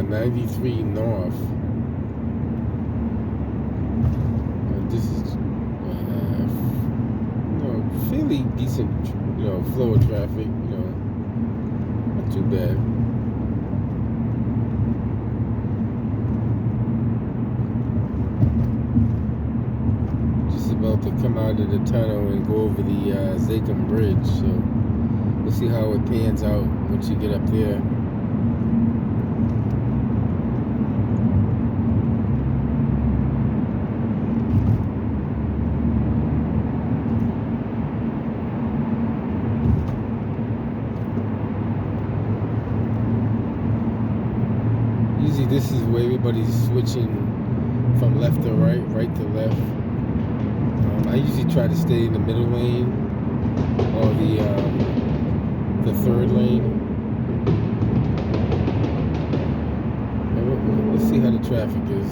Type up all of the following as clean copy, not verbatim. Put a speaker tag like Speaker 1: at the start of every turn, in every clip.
Speaker 1: 93 north. This is fairly decent, flow of traffic. Not too bad. Just about to come out of the tunnel and go over the Zakum Bridge. So we'll see how it pans out once you get up there. Usually this is where everybody's switching from left to right, right to left. I usually try to stay in the middle lane or the third lane. And let's see how the traffic is.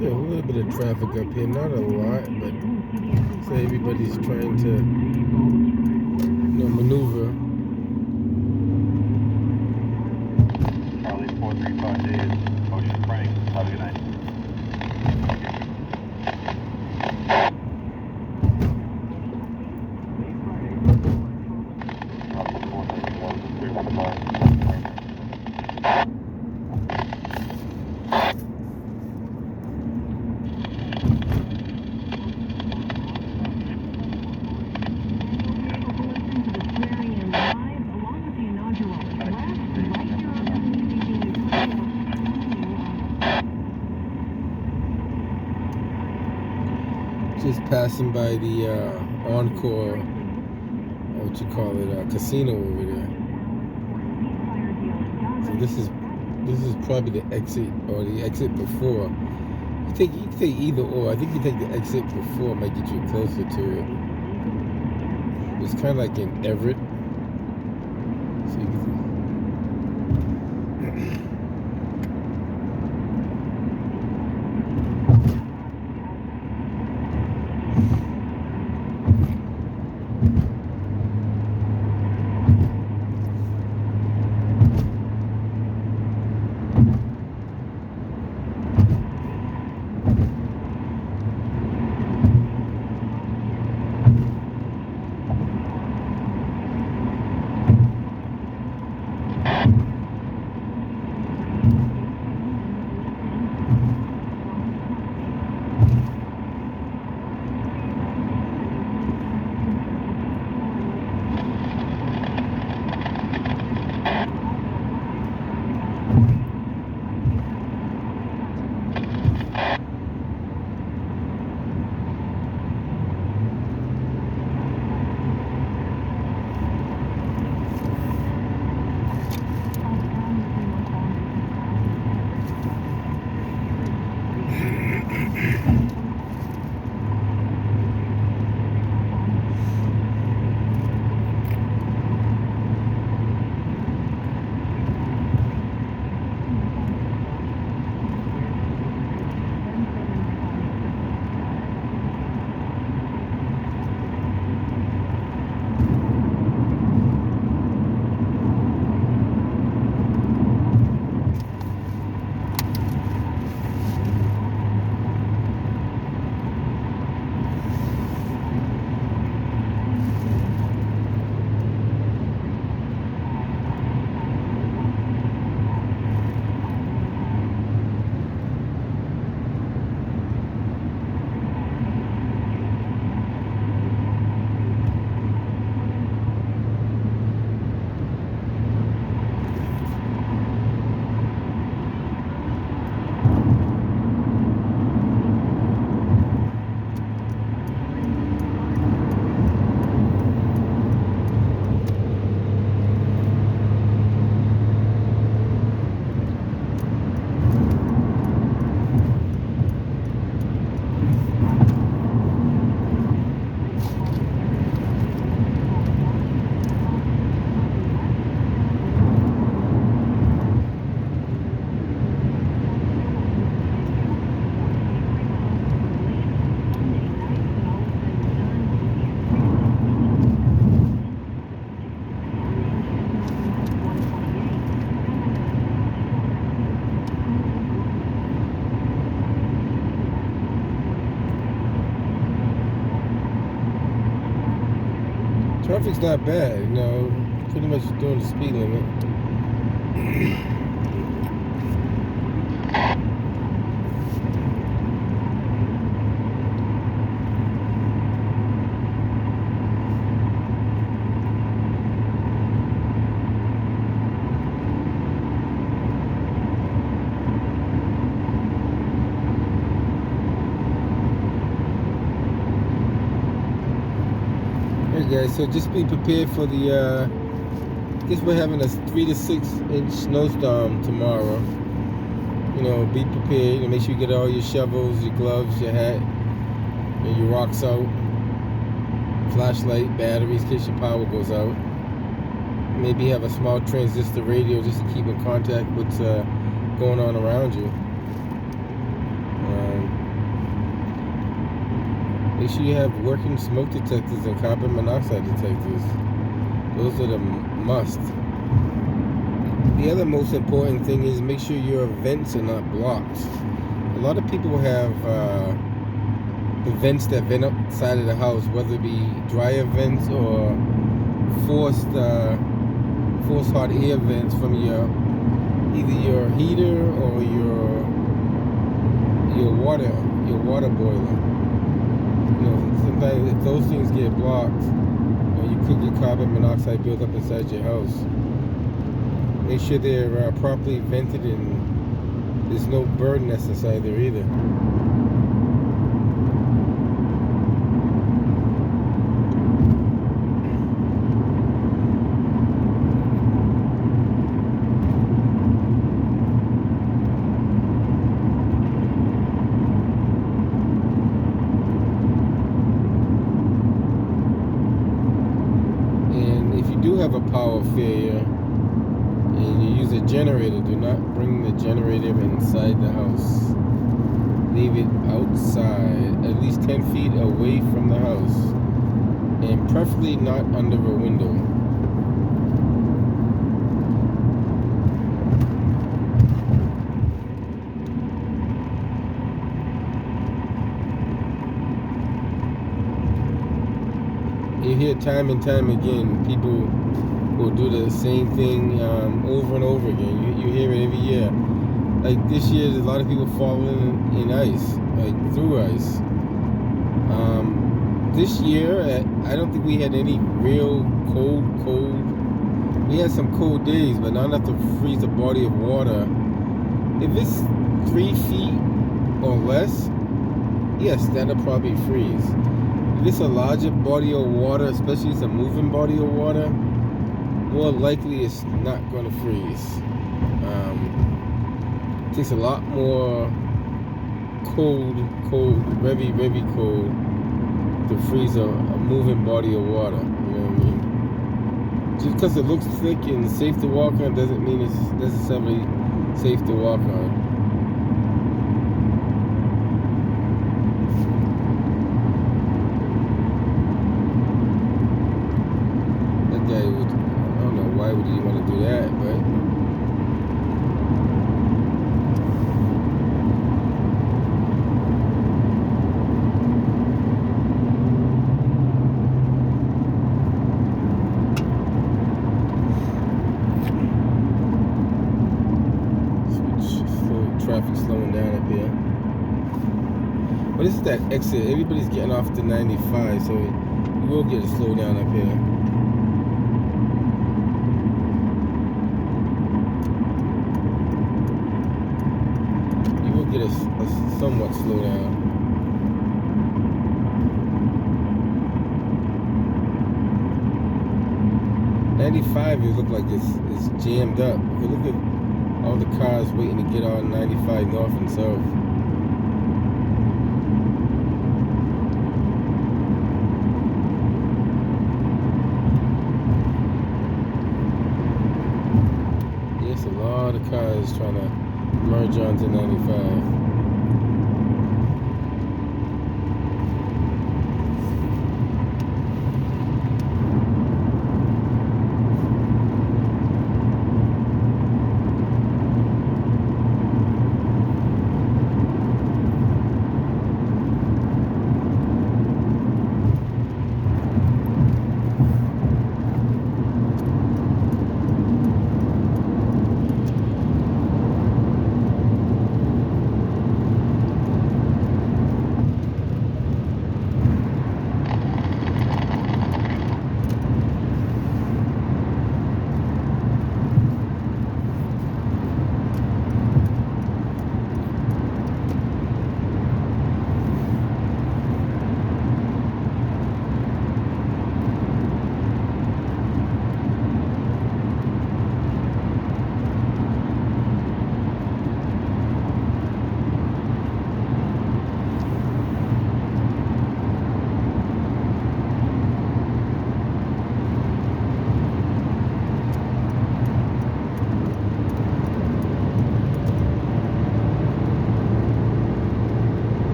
Speaker 1: There's a little bit of traffic up here, not a lot, but so everybody's trying to maneuver.
Speaker 2: Charlie 435 days, Ocean Frank, have a good night.
Speaker 1: Just passing by the Encore, casino over there. So this is probably the exit or the exit before. You can take either or. I think you take the exit before, it might get you closer to it. It's kind of like in Everett. So you can Traffic's not bad, you know, pretty much doing the speed limit. Guys, so just be prepared for the I guess we're having a 3 to 6 inch snowstorm tomorrow. You know, be prepared. You know, make sure you get all your shovels, your gloves, your hat, and your rocks out, flashlight, batteries in case your power goes out. Maybe have a small transistor radio just to keep in contact with what's going on around you. Make sure you have working smoke detectors and carbon monoxide detectors. Those are the must. The other most important thing is make sure your vents are not blocked. A lot of people have the vents that vent outside of the house, whether it be dryer vents or forced hot air vents from either your heater or your water boiler. You know, sometimes if those things get blocked, you could get carbon monoxide built up inside your house. Make sure they're properly vented and there's no bird nest inside there either. Have a power failure and you use a generator, do not bring the generator inside the house. Leave it outside, at least 10 feet away from the house, and preferably not under a window. You hear time and time again, people will do the same thing over and over again. You hear it every year. Like this year, there's a lot of people falling in ice, like through ice. This year, I don't think we had any real cold. We had some cold days, but not enough to freeze a body of water. If it's 3 feet or less, yes, that'll probably freeze. If it's a larger body of water, especially if it's a moving body of water, more likely it's not going to freeze. It takes a lot more cold, very, very cold to freeze a moving body of water. You know what I mean? Just because it looks thick and safe to walk on doesn't mean it's necessarily safe to walk on. Why would you want to do that, but traffic slowing down up here. But this is that exit. Everybody's getting off the 95, so you will get a slowdown up here. Get a somewhat slowdown. $95, it looks like it's jammed up. If you look at all the cars waiting to get on 95 north and south. Yes, a lot of cars trying to merge onto 95.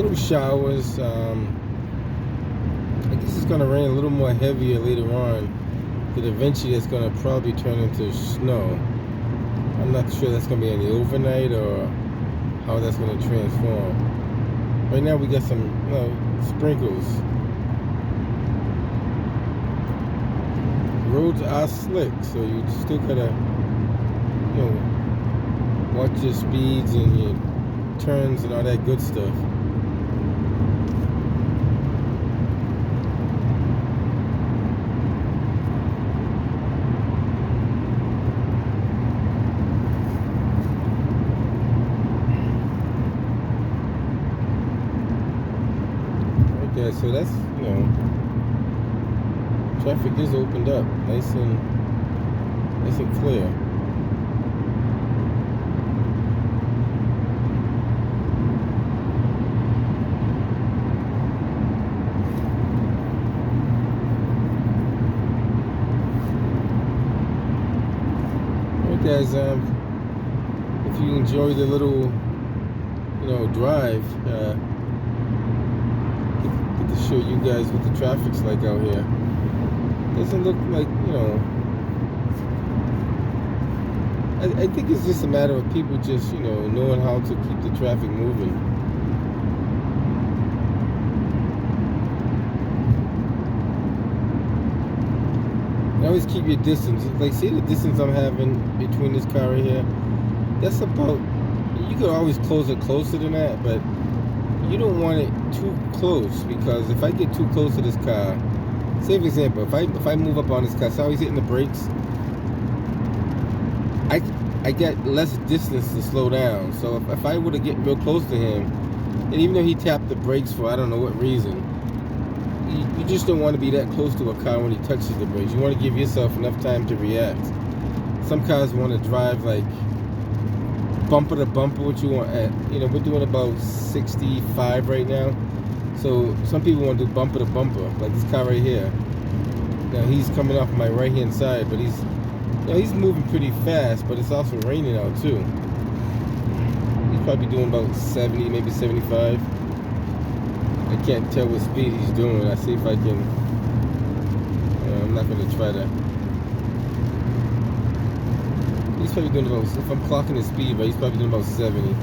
Speaker 1: little showers. I guess it's gonna rain a little more heavier later on. But eventually it's gonna probably turn into snow. I'm not sure that's gonna be any overnight or how that's gonna transform. Right now we got some, sprinkles. Roads are slick, so you still gotta, watch your speeds and your turns and all that good stuff. Okay, so that's, traffic is opened up, nice and clear. Guys, if you enjoy the little, drive, get to show you guys what the traffic's like out here. Doesn't look like, I think it's just a matter of people just, knowing how to keep the traffic moving. And always keep your distance. Like, see the distance I'm having between this car right here? That's about, you could always close it closer than that, but you don't want it too close, because if I get too close to this car, say for example, if I move up on this car, so he's hitting the brakes, I get less distance to slow down. So if I were to get real close to him, and even though he tapped the brakes for I don't know what reason, you just don't want to be that close to a car when he touches the brakes. You want to give yourself enough time to react. Some cars want to drive like bumper to bumper, what you want at, we're doing about 65 right now. So some people want to do bumper to bumper, like this car right here. Now he's coming off my right hand side, but he's moving pretty fast, but it's also raining out too. He's probably doing about 70, maybe 75. I can't tell what speed he's doing. I see if I can. I'm not going to try to. He's probably doing about, if I'm clocking his speed, but he's probably doing about 70.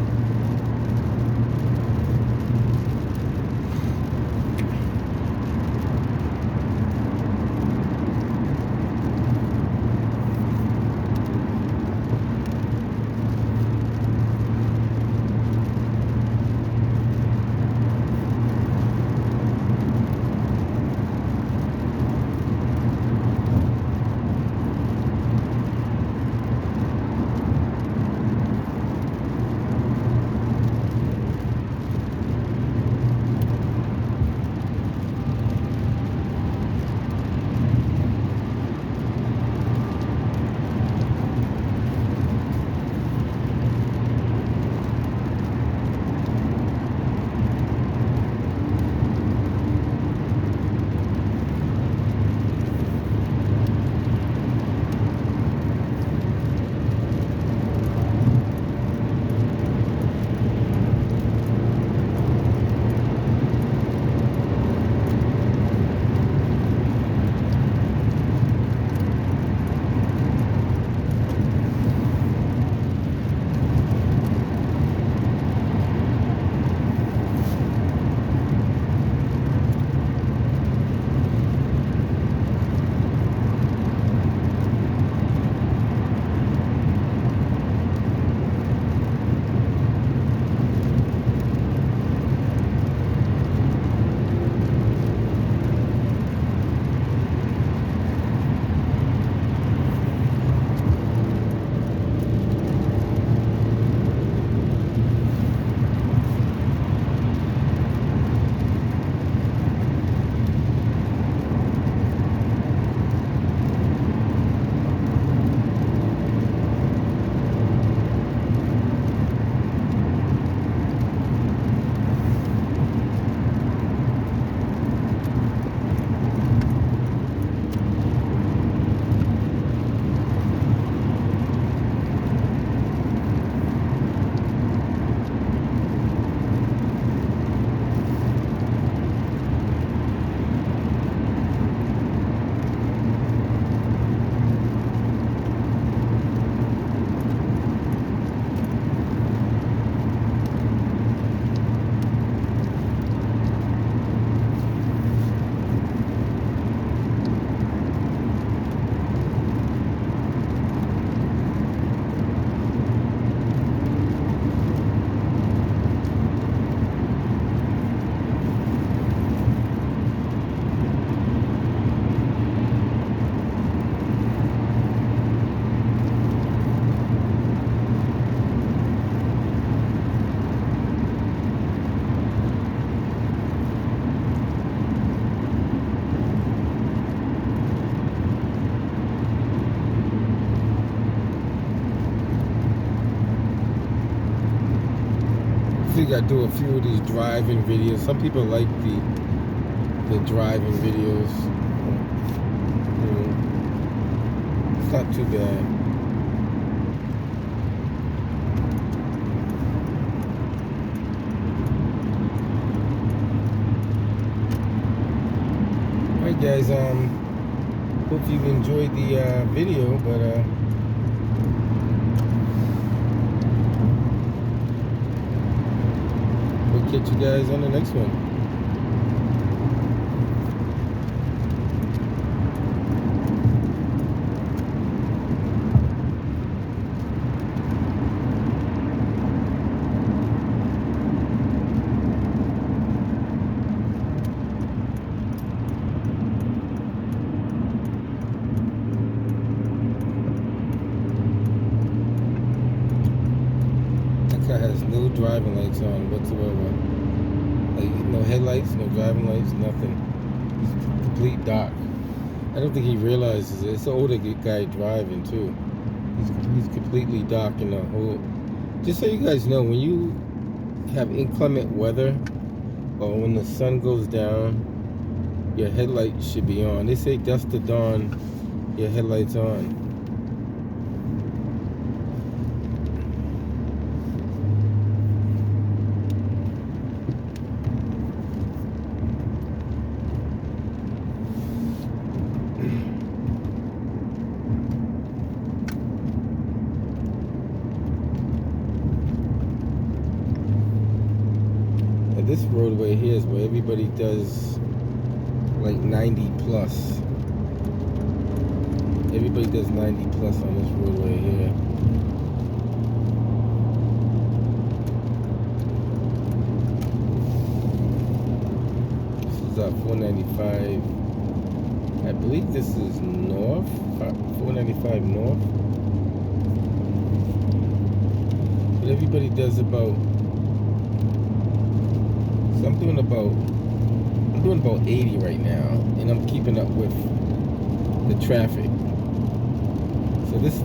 Speaker 1: figure I'd do a few of these driving videos. Some people like the driving videos. It's not too bad. Alright guys, hope you've enjoyed the video, but we'll catch you guys on the next one. Car has no driving lights on whatsoever. Like no headlights, no driving lights, nothing. It's complete dark. I don't think he realizes it. It's an older guy driving too. He's completely dark in the whole. Just so you guys know, when you have inclement weather or when the sun goes down, your headlights should be on. They say dusk to dawn, your headlights on. This roadway here is where everybody does like 90 plus. Everybody does 90 plus on this roadway here. This is 495. I believe this is north. 495 north. But everybody does about. So I'm doing about 80 right now, and I'm keeping up with the traffic. So this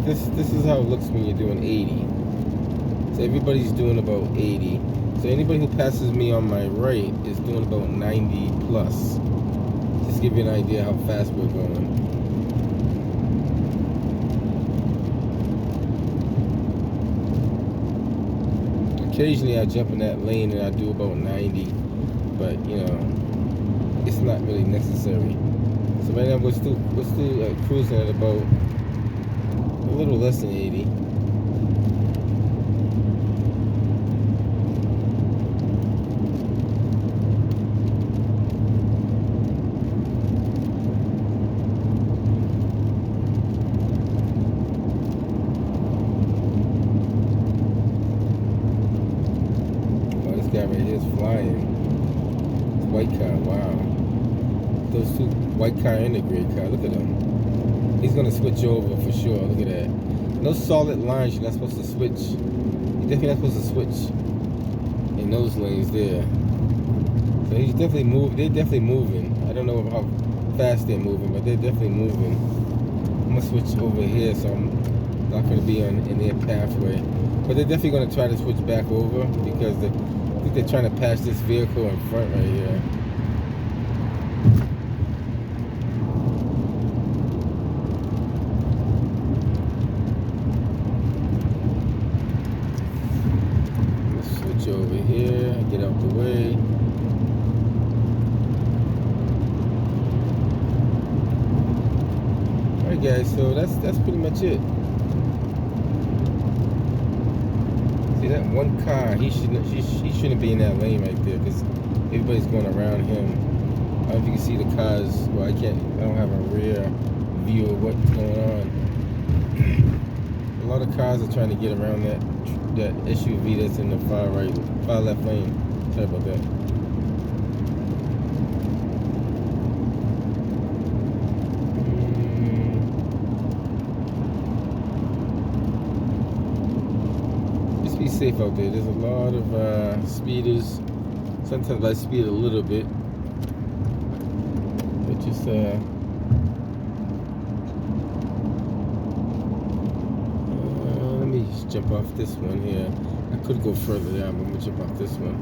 Speaker 1: is how it looks when you're doing 80. So everybody's doing about 80. So anybody who passes me on my right is doing about 90 plus. Just to give you an idea how fast we're going. Occasionally I jump in that lane and I do about 90, but you know, it's not really necessary. So right now we're still cruising at about a little less than 80. Guy right here is flying. White car, wow. Those two, white car and the gray car, look at him. He's gonna switch over for sure, look at that. No solid lines, you're not supposed to switch. You're definitely not supposed to switch in those lanes there. So he's definitely they're definitely moving. I don't know how fast they're moving, but they're definitely moving. I'm gonna switch over here so I'm not gonna be in their pathway. But they're definitely gonna try to switch back over because I think they're trying to pass this vehicle in front right here. Let's switch over here, get out the way. Alright guys, so that's pretty much it. See that one car, he shouldn't be in that lane right there because everybody's going around him. I don't know if you can see the cars. Well, I don't have a rear view of what's going on. A lot of cars are trying to get around that SUV that's in the far left lane. Sorry about that. Be safe out there. There's a lot of speeders. Sometimes I speed a little bit, but just let me just jump off this one here. I could go further down, but I'm gonna jump off this one.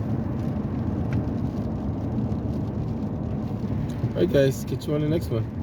Speaker 1: Alright guys, get you on the next one.